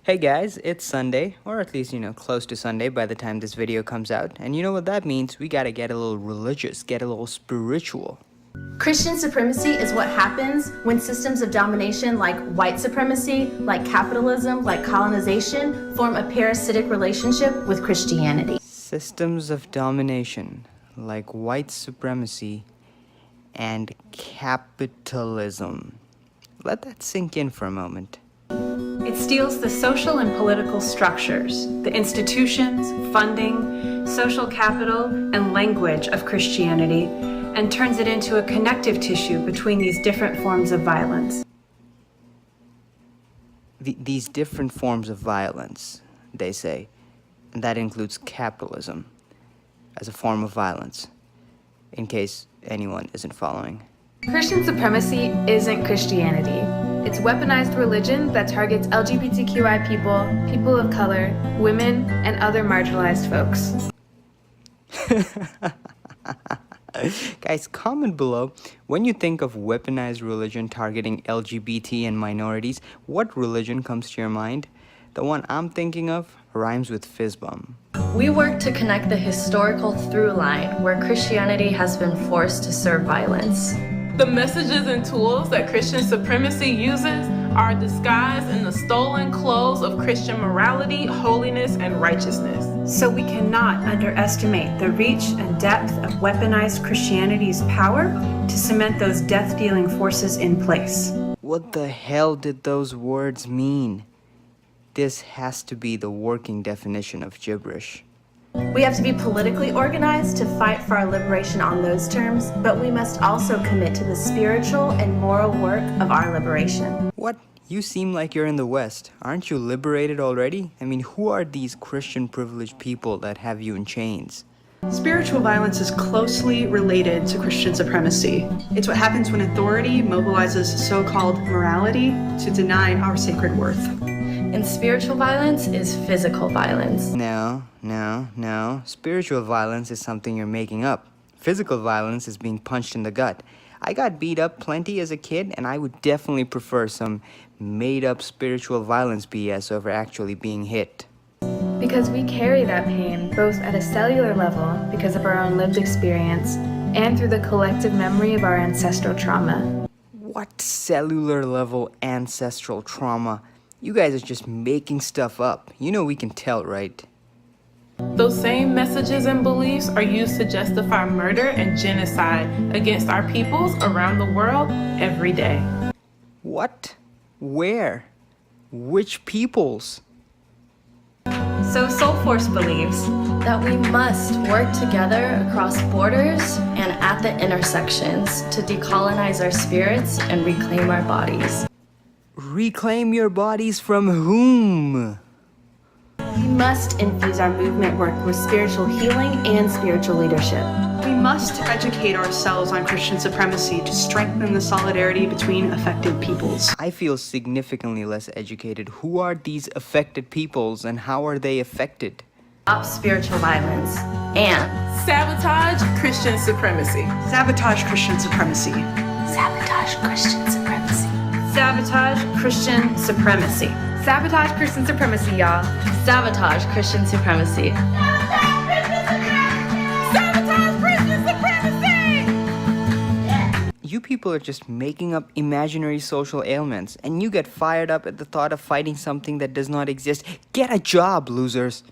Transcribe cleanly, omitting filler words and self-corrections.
Hey guys, it's Sunday, or at least, close to Sunday by the time this video comes out. And you know what that means? We gotta get a little religious, get a little spiritual. Christian supremacy is what happens when systems of domination like white supremacy, like capitalism, like colonization, form a parasitic relationship with Christianity. Systems of domination like white supremacy and capitalism. Let that sink in for a moment. It steals the social and political structures, the institutions, funding, social capital, and language of Christianity, and turns it into a connective tissue between these different forms of violence. These different forms of violence, they say, and that includes capitalism as a form of violence, in case anyone isn't following. Christian supremacy isn't Christianity. It's weaponized religion that targets LGBTQI people, people of color, women, and other marginalized folks. Guys, comment below, when you think of weaponized religion targeting LGBT and minorities, what religion comes to your mind? The one I'm thinking of rhymes with fizzbum. We work to connect the historical through line where Christianity has been forced to serve violence. The messages and tools that Christian supremacy uses are disguised in the stolen clothes of Christian morality, holiness, and righteousness. So we cannot underestimate the reach and depth of weaponized Christianity's power to cement those death-dealing forces in place. What the hell did those words mean? This has to be the working definition of gibberish. We have to be politically organized to fight for our liberation on those terms, but we must also commit to the spiritual and moral work of our liberation. What? You seem like you're in the West. Aren't you liberated already? I mean, who are these Christian privileged people that have you in chains? Spiritual violence is closely related to Christian supremacy. It's what happens when authority mobilizes so-called morality to deny our sacred worth. And spiritual violence is physical violence. No. Spiritual violence is something you're making up. Physical violence is being punched in the gut. I got beat up plenty as a kid, and I would definitely prefer some made-up spiritual violence BS over actually being hit. Because we carry that pain both at a cellular level because of our own lived experience and through the collective memory of our ancestral trauma. What cellular level ancestral trauma? You guys are just making stuff up. You know we can tell, right? Those same messages and beliefs are used to justify murder and genocide against our peoples around the world every day. What? Where? Which peoples? So Soulforce believes that we must work together across borders and at the intersections to decolonize our spirits and reclaim our bodies. Reclaim your bodies from whom? We must infuse our movement work with spiritual healing and spiritual leadership. We must educate ourselves on Christian supremacy to strengthen the solidarity between affected peoples. I feel significantly less educated. Who are these affected peoples and how are they affected? Stop spiritual violence and Sabotage Christian supremacy. Sabotage Christian supremacy. Sabotage Christian supremacy. Sabotage Christian supremacy. Sabotage Christian supremacy, y'all. sabotage Christian supremacy. Sabotage Christian supremacy! You people are just making up imaginary social ailments, and you get fired up at the thought of fighting something that does not exist. Get a job, losers!